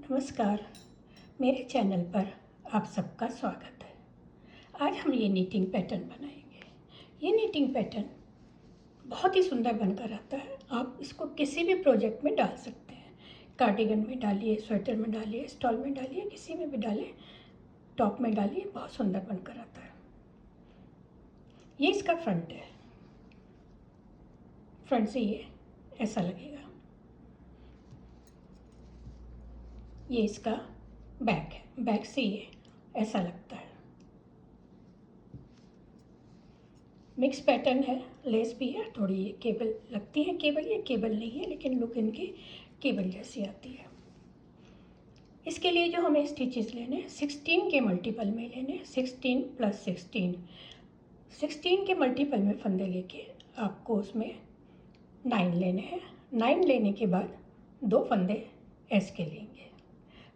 नमस्कार, मेरे चैनल पर आप सबका स्वागत है। आज हम ये नीटिंग पैटर्न बनाएंगे। ये नीटिंग पैटर्न बहुत ही सुंदर बनकर आता है। आप इसको किसी भी प्रोजेक्ट में डाल सकते हैं। कार्डिगन में डालिए, स्वेटर में डालिए, स्टॉल में डालिए, किसी में भी डालिए, टॉप में डालिए, बहुत सुंदर बनकर आता है। ये इसका फ्रंट है। फ्रंट से ये ऐसा लगेगा। ये इसका बैक है। बैक से ये ऐसा लगता है। मिक्स पैटर्न है, लेस भी है, थोड़ी ये केबल लगती है। केबल ये केबल नहीं है, लेकिन लुक इनकी केबल जैसी आती है। इसके लिए जो हमें स्टिचेस लेने हैं, 16 के मल्टीपल में लेने, 16 + 16। 16 के मल्टीपल में फंदे लेके आपको उसमें 9 लेने हैं। 9 लेने के बाद 2 फंदे ऐस के लेंगे,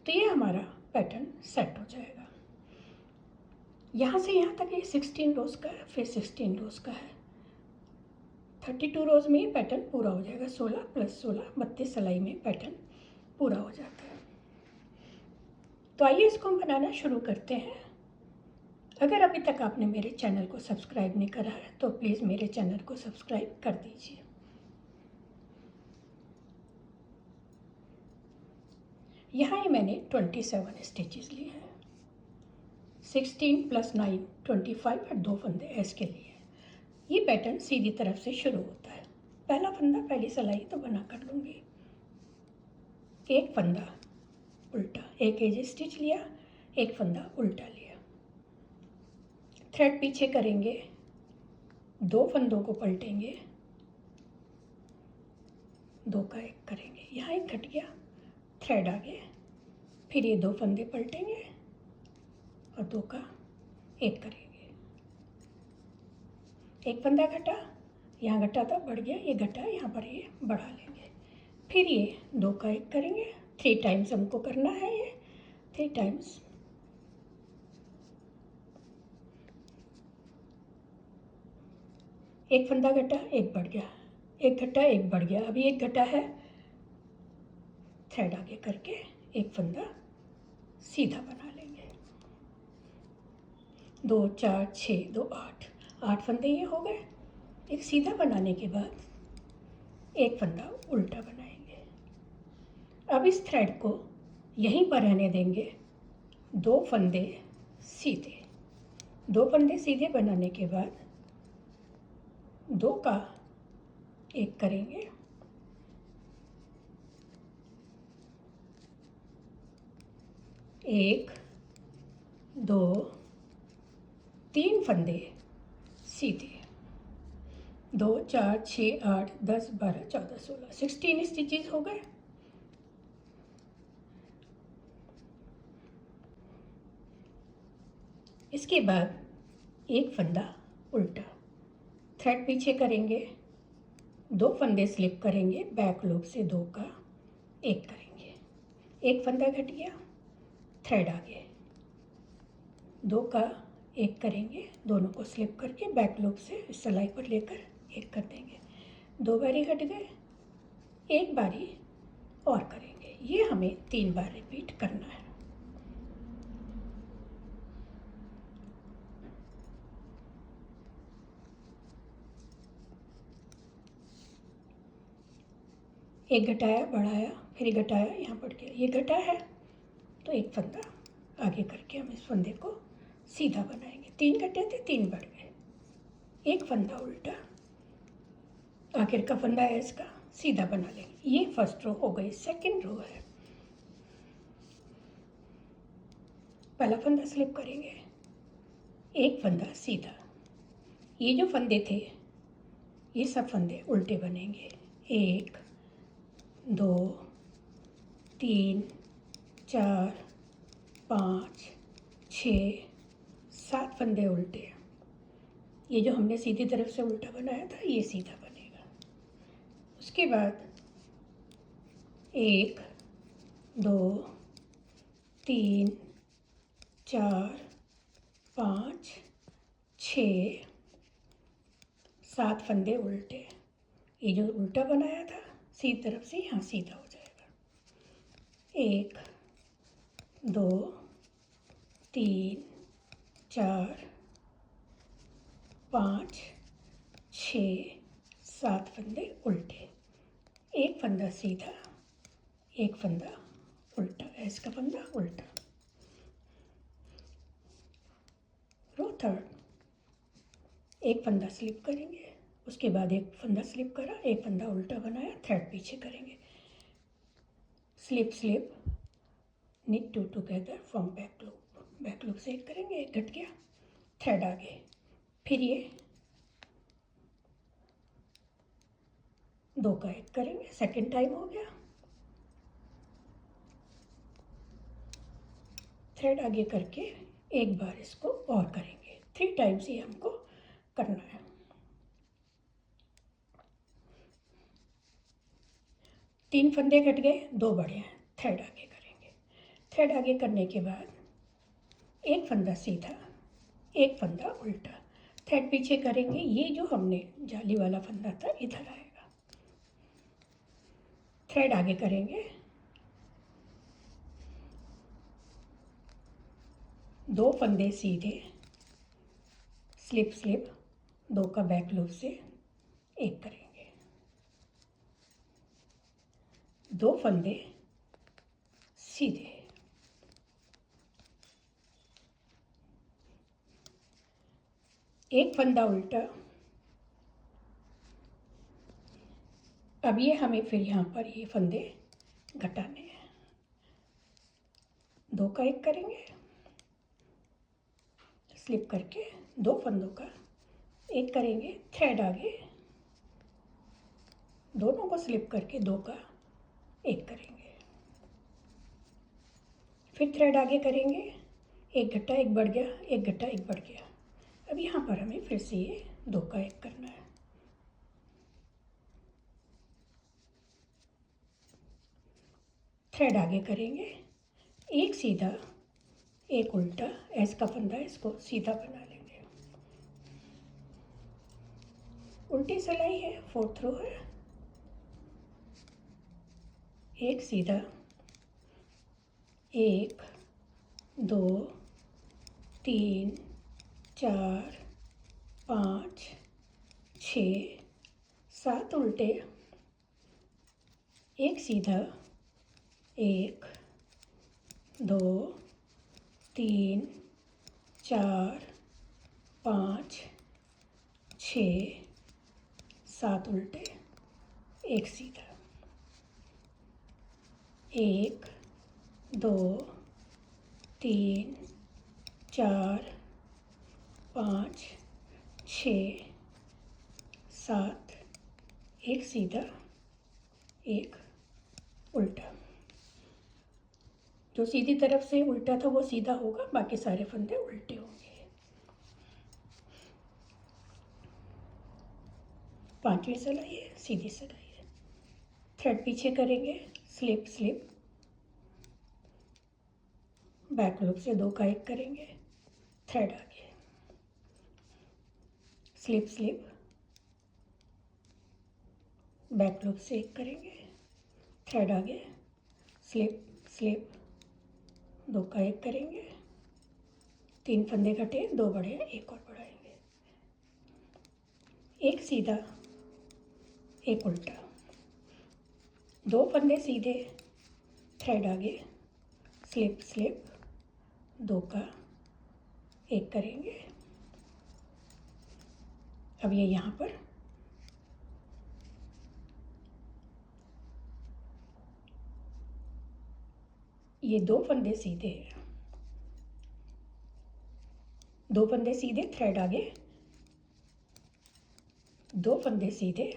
तो ये हमारा पैटर्न सेट हो जाएगा। यहाँ से यहाँ तक ये 16 रोज़ का है, फिर 16 रोज़ का है। 32 रोज़ में ये पैटर्न पूरा हो जाएगा। 16 + 16 32 सिलाई में पैटर्न पूरा हो जाता है। तो आइए इसको हम बनाना शुरू करते हैं। अगर अभी तक आपने मेरे चैनल को सब्सक्राइब नहीं करा है तो प्लीज़ मेरे चैनल को सब्सक्राइब कर दीजिए। यहाँ ये मैंने 27 स्टिचेस लिए हैं। 16 + 9 25 और 2 फंदे ऐस के लिए। ये पैटर्न सीधी तरफ से शुरू होता है। पहला फंदा, पहली सिलाई तो बना कर लूँगी। एक फंदा उल्टा, एक एज स्टिच लिया, एक फंदा उल्टा लिया, थ्रेड पीछे करेंगे, 2 फंदों को पलटेंगे, 2 का 1 करेंगे। यहाँ एक घट गया, थ्रेड आगे, फिर ये 2 फंदे पलटेंगे और 2 का 1 करेंगे। एक फंदा घटा, यहाँ घटा था, बढ़ गया, ये घटा, यहाँ पर ये बढ़ा लेंगे। फिर ये 2 का 1 करेंगे। 3 टाइम्स हमको करना है ये, 3 टाइम्स। एक फंदा घटा, एक बढ़ गया, एक घटा, एक बढ़ गया। अभी एक घटा है, थ्रेड आगे करके एक फंदा सीधा बना लेंगे। 2 4 6 2 8 8 फंदे ये हो गए। एक सीधा बनाने के बाद एक फंदा उल्टा बनाएंगे। अब इस थ्रेड को यहीं पर रहने देंगे। 2 फंदे सीधे, 2 फंदे सीधे बनाने के बाद 2 का 1 करेंगे, 1 2 3 फंदे सीधे। 2 4 6 8 10 12 14 16 16 स्टिचेस हो गए। इसके बाद एक फंदा उल्टा, थ्रेड पीछे करेंगे, 2 फंदे स्लिप करेंगे, बैक लूप से 2 का 1 करेंगे। एक फंदा घट गया, थ्रेड आगे, 2 का 1 करेंगे, दोनों को स्लिप करके बैक लूप से इस सिलाई पर लेकर 1 कर देंगे। 2 बारी घट गए, 1 बारी और करेंगे। ये हमें 3 बार रिपीट करना है। एक घटाया, बढ़ाया, फिर घटाया, यहाँ बढ़ गया, ये घटा है, तो एक फंदा आगे करके हम इस फंदे को सीधा बनाएंगे। 3 घटे थे, 3 बढ़ गए, एक फंदा उल्टा, आखिर का फंदा है इसका सीधा बना लेंगे। ये फर्स्ट रो हो गई। सेकंड रो है, पहला फंदा स्लिप करेंगे, एक फंदा सीधा। ये जो फंदे थे ये सब फंदे उल्टे बनेंगे। 1 2 3 4 5 6 7 फंदे उल्टे। ये जो हमने सीधी तरफ से उल्टा बनाया था ये सीधा बनेगा। उसके बाद 1 2 3 4 5 6 7 फंदे उल्टे। ये जो उल्टा बनाया था सीधी तरफ से यहाँ सीधा हो जाएगा। 1 2 3 4 5 6 7 फंदे उल्टे, एक फंदा सीधा, एक फंदा उल्टा, ऐस का फंदा उल्टा। रो थर्ड, एक फंदा स्लिप करेंगे, उसके बाद एक फंदा स्लिप करा, एक फंदा उल्टा बनाया, थ्रेड पीछे करेंगे, slip slip, knit to together from back loop से एक करेंगे, एक घट गया, थ्रेड आगे, फिर ये 2 का एक करेंगे, सेकेंड टाइम हो गया, थ्रेड आगे करके एक बार इसको और करेंगे, 3 टाइम्स ये हमको करना है। तीन फंदे कट गए, 2 बढ़े हैं, थ्रेड आगे करेंगे, थ्रेड आगे करने के बाद एक फंदा सीधा, एक फंदा उल्टा, थ्रेड पीछे करेंगे, ये जो हमने जाली वाला फंदा था इधर आएगा, थ्रेड आगे करेंगे, 2 फंदे सीधे, स्लिप स्लिप, 2 का बैक लूप से एक करेंगे, 2 फंदे सीधे, एक फंदा उल्टा। अब ये हमें फिर यहाँ पर ये फंदे घटाने हैं, 2 का एक करेंगे, स्लिप करके 2 फंदों का एक करेंगे, थ्रेड आगे, दोनों को स्लिप करके 2 का एक करेंगे, फिर थ्रेड आगे करेंगे, एक घटा एक बढ़ गया, एक घटा एक बढ़ गया। अब यहाँ पर हमें फिर से ये 2 का एक करना है, थ्रेड आगे करेंगे, एक सीधा एक उल्टा, ऐस का फंदा इसको सीधा बना लेंगे, उल्टी सिलाई है, 4th रो है, एक सीधा, 1 2 3 4 5 6 7 उल्टे, एक सीधा, 1 2 3 4 5 6 7 उल्टे, एक सीधा, 1 2 3 4 5 6 7, एक सीधा, एक उल्टा। जो सीधी तरफ से उल्टा था वो सीधा होगा, बाकी सारे फंदे उल्टे होंगे। 5वीं सिलाई है, सीधी सिलाई है, थ्रेड पीछे करेंगे, स्लिप स्लिप, बैक लूप से 2 का एक करेंगे, थ्रेड आगे, स्लिप स्लिप, बैक लूप से एक करेंगे, थ्रेड आगे, स्लिप स्लिप, 2 का एक करेंगे, 3 फंदे कटे, 2 बढ़े, एक और बढ़ाएंगे, एक सीधा एक उल्टा, 2 फंदे सीधे, थ्रेड आगे, स्लिप स्लिप, 2 का एक करेंगे। अब ये यहाँ पर ये 2 फंदे सीधे हैं, 2 फंदे सीधे, थ्रेड आगे, 2 फंदे सीधे,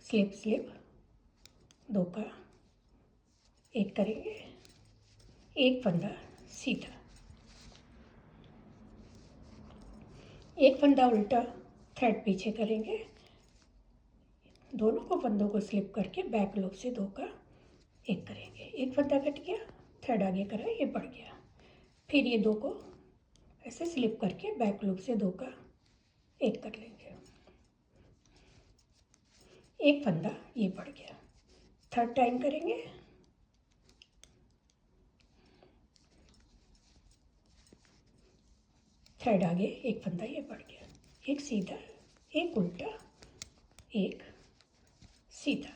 स्लिप स्लिप, 2 का एक करेंगे, एक फंदा सीधा, एक फंदा उल्टा, थ्रेड पीछे करेंगे, दोनों को फंदों को स्लिप करके बैक लूप से 2 का एक करेंगे, एक फंदा कट गया, थ्रेड आगे करा, ये बढ़ गया, फिर ये 2 को ऐसे स्लिप करके बैक लूप से 2 का एक कर लेंगे, एक फंदा ये बढ़ गया, थर्ड टाइम करेंगे, थ्रेड आगे, एक फंदा ये बढ़ गया, एक सीधा, एक उल्टा, एक सीधा।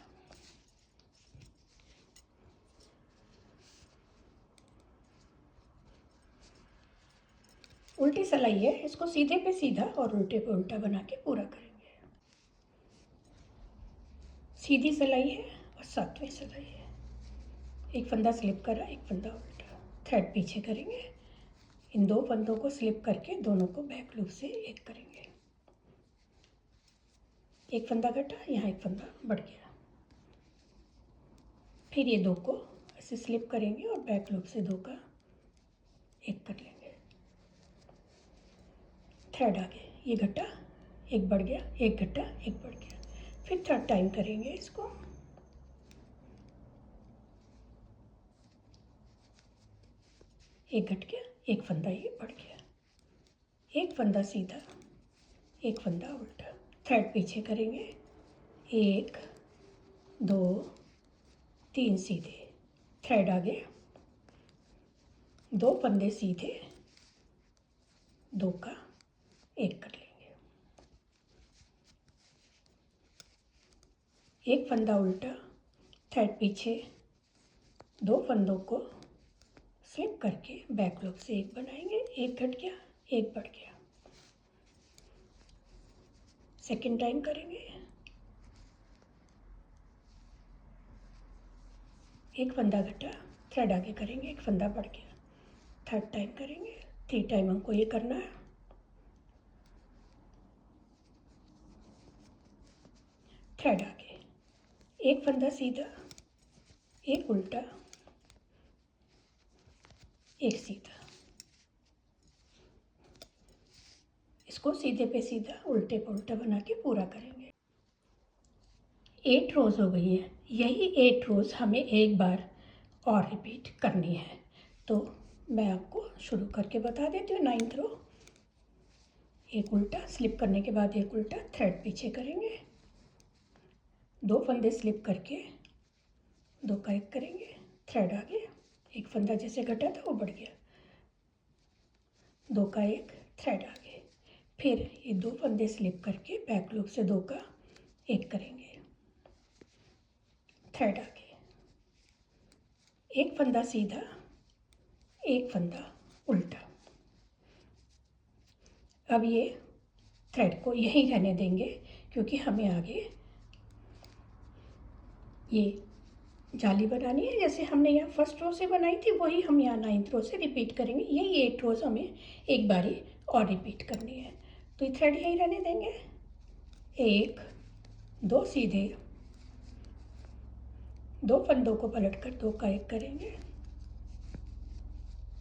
उल्टी सिलाई है, इसको सीधे पे सीधा और उल्टे पे उल्टा बना के पूरा करेंगे। सीधी सिलाई है और सातवीं सिलाई है। एक फंदा स्लिप करा, एक फंदा उल्टा, थ्रेड पीछे करेंगे। इन दो फंदों को स्लिप करके दोनों को बैक लूप से एक करेंगे। एक फंदा घटा, यहाँ एक फंदा बढ़ गया। फिर ये दो को ऐसे स्लिप करेंगे और बैक लूप से दो का एक कर लेंगे। थ्रेड आगे, ये घटा, एक बढ़ गया, एक घटा, एक बढ़ गया। फिर थर्ड टाइम करेंगे इसको। एक घट गया, एक फंदा ये बढ़ गया, एक फंदा सीधा, एक फंदा उल्टा, थ्रेड पीछे करेंगे। एक, दो, तीन सीधे, थ्रेड आगे, दो फंदे सीधे, दो का एक कर लेंगे। एक फंदा उल्टा, थ्रेड पीछे, दो फंदों को स्लिप करके बैक लूप से एक बनाएंगे। एक घट गया, एक बढ़ गया। सेकेंड टाइम करेंगे। एक फंदा घटा, थ्रेड आगे करेंगे, एक फंदा बढ़ गया। थर्ड टाइम करेंगे। 3 टाइम हमको ये करना है। थ्रेड आगे, एक फंदा सीधा, एक उल्टा, एक सीधा। इसको सीधे पे सीधा, उल्टे पे उल्टा बना के पूरा करेंगे। 8 रोज़ हो गई है। यही 8 रोज़ हमें एक बार और रिपीट करनी है। तो मैं आपको शुरू करके बता देती हूँ। 9th रो, एक उल्टा, स्लिप करने के बाद एक उल्टा, थ्रेड पीछे करेंगे, दो फंदे स्लिप करके दो का एक करेंगे। थ्रेड आगे, एक फंदा जैसे घटा था वो बढ़ गया, दो का एक, थ्रेड आगे। फिर ये दो फंदे स्लिप करके बैक लूप से दो का एक करेंगे। थ्रेड आगे, एक फंदा सीधा, एक फंदा उल्टा। अब ये थ्रेड को यहीं रहने देंगे क्योंकि हमें आगे ये जाली बनानी है। जैसे हमने यहाँ फर्स्ट रो से बनाई थी वही हम यहाँ 9th रो से रिपीट करेंगे। यही 8 रोज हमें एक बारी और रिपीट करनी है। तो ये थ्रेड यहीं रहने देंगे। एक, दो सीधे, दो फंदों को पलटकर दो का एक करेंगे,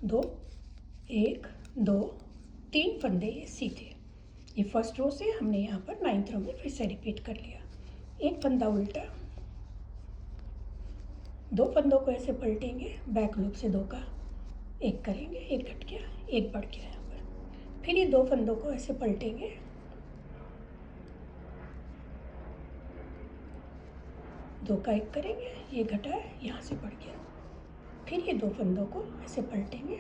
दो, एक, दो, तीन फंदे ये सीधे। ये फर्स्ट रो से हमने यहाँ पर 9th रो में फिर से रिपीट कर लिया। एक फंदा उल्टा, दो फंदों को ऐसे पलटेंगे, बैक लूप से दो का एक करेंगे, एक घट गया, एक बढ़ गया यहाँ पर। फिर ये दो फंदों को ऐसे पलटेंगे, दो का एक करेंगे, ये घटा है, यहाँ से बढ़ गया। फिर ये दो फंदों को ऐसे पलटेंगे,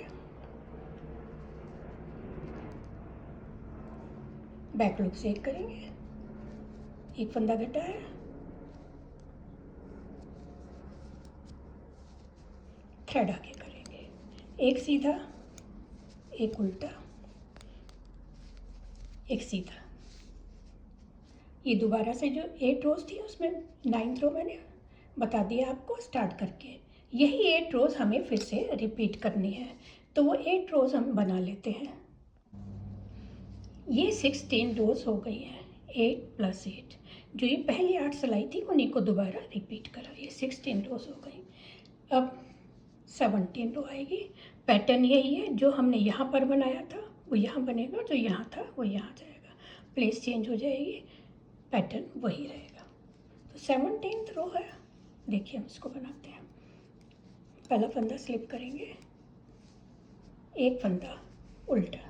बैक लूप से एक करेंगे, एक फंदा घटा है, थ्रेड आगे करेंगे, एक सीधा, एक उल्टा, एक सीधा। ये दोबारा से जो 8 रोज थी उसमें 9th रो मैंने बता दिया आपको स्टार्ट करके। यही 8 रोज हमें फिर से रिपीट करनी है। तो वो 8 रोज हम बना लेते हैं। ये 16 रोज हो गई हैं। 8 + 8 जो ये पहली 8 सिलाई थी उन्हीं को दोबारा रिपीट करा। ये 16 रोज हो गई। अब 17 रो आएगी। पैटर्न यही है जो हमने यहाँ पर बनाया था वो यहाँ बनेगा, जो यहाँ था वो यहाँ जाएगा, प्लेस चेंज हो जाएगी, पैटर्न वही रहेगा। तो 17th रो है। देखिए हम इसको बनाते हैं। पहला फंदा स्लिप करेंगे, एक फंदा उल्टा,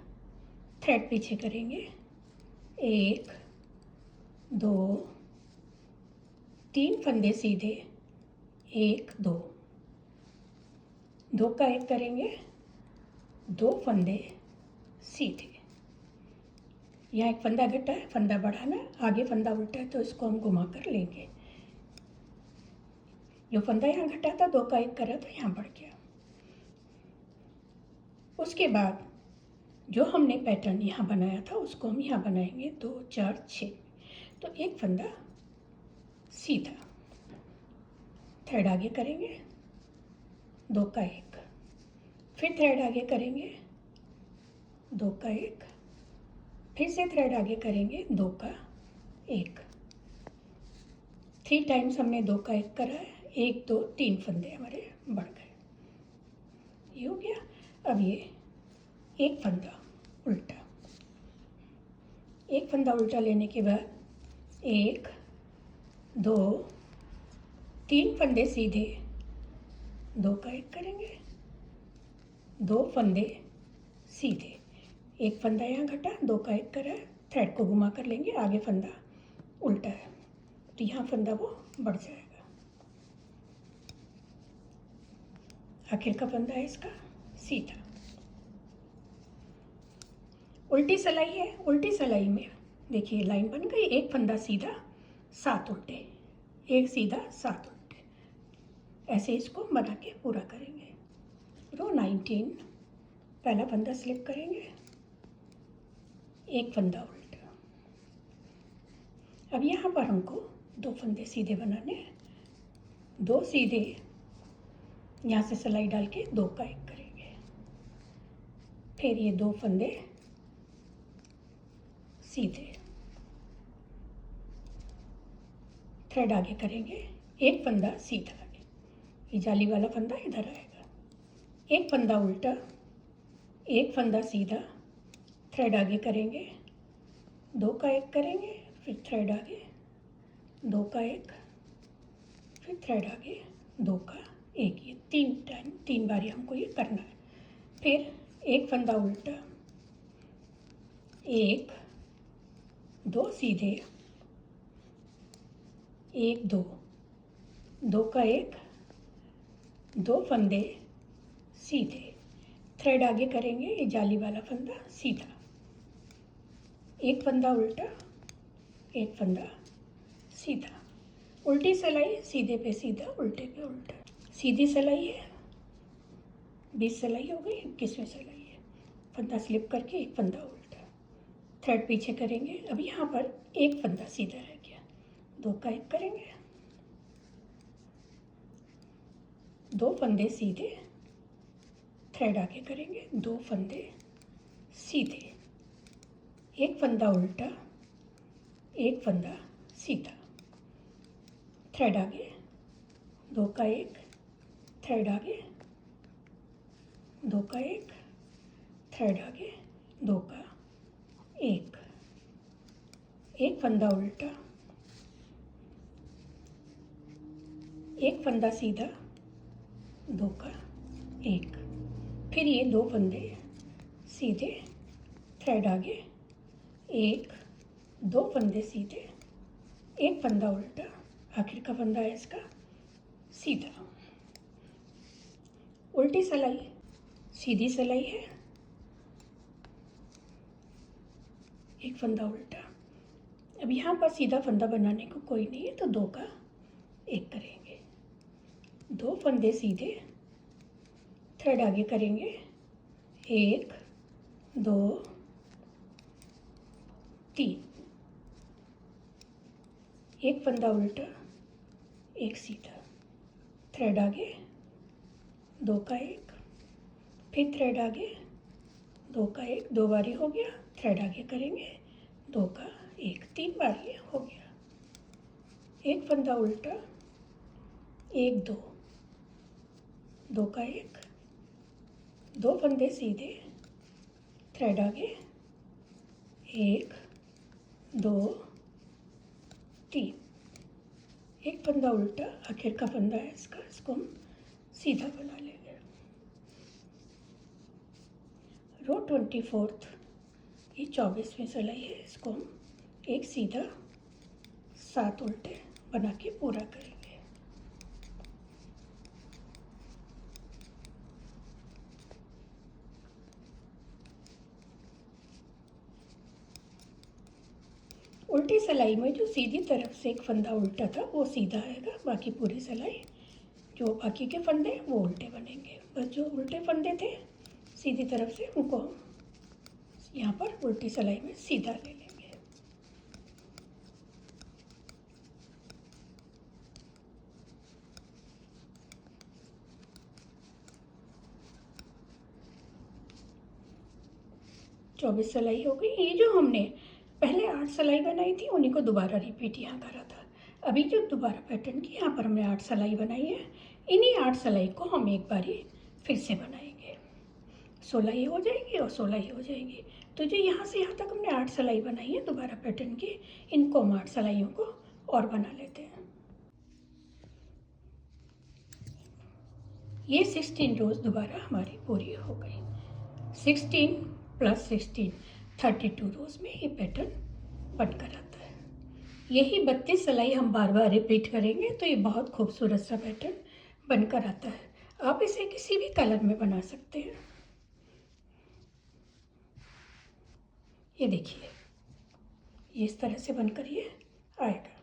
थ्रेड पीछे करेंगे, एक, दो, तीन फंदे सीधे, एक, दो, दो का एक करेंगे, दो फंदे सीधे, यहाँ एक फंदा घटा है, फंदा बढ़ाना है, आगे फंदा उल्टा है तो इसको हम घुमा कर लेंगे। जो फंदा यहाँ घटा था 2 का 1 करा तो यहाँ बढ़ गया। उसके बाद जो हमने पैटर्न यहाँ बनाया था उसको हम यहाँ बनाएंगे 2 4 6। तो एक फंदा सीधा, थ्रेड आगे करेंगे 2 का 1, फिर थ्रेड आगे करेंगे 2 का 1, फिर से थ्रेड आगे करेंगे 2 का 1। 3 टाइम्स हमने 2 का 1 करा है, 1 2 3 फंदे हमारे बढ़ गए। ये हो गया। अब ये एक फंदा उल्टा, एक फंदा उल्टा लेने के बाद 1 2 3 फंदे सीधे, 2 का 1 करेंगे, 2 फंदे सीधे, एक फंदा यहाँ घटा, 2 का 1 करा है, थ्रेड को घुमा कर लेंगे, आगे फंदा उल्टा है तो यहाँ फंदा वो बढ़ जाएगा। आखिर का फंदा है इसका सीधा। उल्टी सिलाई है, उल्टी सिलाई में देखिए लाइन बन गई, एक फंदा सीधा 7 उल्टे, एक सीधा 7 उल्टे, ऐसे इसको बना के पूरा करेंगे। रो 19 पहला फंदा स्लिप करेंगे, एक फंदा उल्टा। अब यहाँ पर हमको 2 फंदे सीधे बनाने हैं, 2 सीधे यहाँ से सिलाई डाल के 2 का 1 करेंगे, फिर ये 2 फंदे सीधे, थ्रेड आगे करेंगे, एक फंदा सीधा आगे, ये जाली वाला फंदा इधर आएगा, एक फंदा उल्टा, एक फंदा सीधा, थ्रेड आगे करेंगे, 2 का 1 करेंगे, फिर थ्रेड आगे 2 का 1, फिर थ्रेड आगे 2 का 1। ये 3 बारी हमको ये करना है। फिर एक फंदा उल्टा, 1 2 सीधे, 1 2, 2 का 1, 2 फंदे सीधे, थ्रेड आगे करेंगे, ये जाली वाला फंदा सीधा, एक फंदा उल्टा, एक फंदा सीधा। उल्टी सिलाई सीधे पे सीधा, उल्टे पे उल्टा, सीधी सिलाई है 20 सिलाई हो गई, 21वीं सिलाई है। फंदा स्लिप करके एक फंदा उल्टा, थ्रेड पीछे करेंगे। अब यहाँ पर एक फंदा सीधा रह गया, 2 का 1 करेंगे, 2 फंदे सीधे, थ्रेड आगे करेंगे, 2 फंदे सीधे, एक फंदा उल्टा, एक फंदा सीधा, थ्रेड आगे 2 का 1, थ्रेड आगे 2 का 1, थ्रेड आगे 2 का 1, एक फंदा उल्टा, एक फंदा सीधा, 2 का 1, फिर ये 2 फंदे सीधे, थ्रेड आगे 1 2 फंदे सीधे, एक फंदा उल्टा, आखिर का फंदा है इसका सीधा। उल्टी सिलाई सीधी सिलाई है, एक फंदा उल्टा। अब यहाँ पर सीधा फंदा बनाने को कोई नहीं है तो 2 का 1 करेंगे, 2 फंदे सीधे, थ्रेड आगे करेंगे, 1 2 3, एक फंदा उल्टा, एक सीधा, थ्रेड आगे 2 का 1, फिर थ्रेड आगे 2 का 1, 2 बारी हो गया, थ्रेड आगे करेंगे 2 का 1, 3 बारी हो गया, एक फंदा उल्टा, 1 2, 2 का 1, 2 फंदे सीधे, थ्रेड आगे 1 2 3, एक फंदा उल्टा, आखिर का फंदा है इसका, इसको हम सीधा बना लेंगे। रो 24 ये 24वीं सिलाई है, इसको हम एक सीधा 7 उल्टे बना के पूरा करेंगे। उल्टी सिलाई में जो सीधी तरफ से एक फंदा उल्टा था वो सीधा आएगा, बाकी पूरी सिलाई जो बाकी के फंदे वो उल्टे बनेंगे। बस जो उल्टे फंदे थे सीधी तरफ से उनको हम यहाँ पर उल्टी सिलाई में सीधा ले लेंगे। चौबीस सिलाई हो गई। ये जो हमने पहले 8 सिलाई बनाई थी उन्हीं को दोबारा रिपीट यहाँ करा था। अभी जो दोबारा पैटर्न की यहाँ पर हमने 8 सिलाई बनाई है, इन्हीं 8 सिलाई को हम एक बारी फिर से बनाएंगे। 16 ही हो जाएगी और 16 ही हो जाएंगी। तो जो यहाँ से यहाँ तक हमने 8 सिलाई बनाई है दोबारा पैटर्न की, इनको हम 8 सिलाइयों को और बना लेते हैं। ये 16 रोज़ दोबारा हमारी पूरी हो गई। 16 + 16 32 रोज़ में ये पैटर्न बनकर आता है। यही 32 सिलाई हम बार बार रिपीट करेंगे तो ये बहुत खूबसूरत सा पैटर्न बनकर आता है। आप इसे किसी भी कलर में बना सकते हैं। ये देखिए, ये इस तरह से बनकर ये आएगा।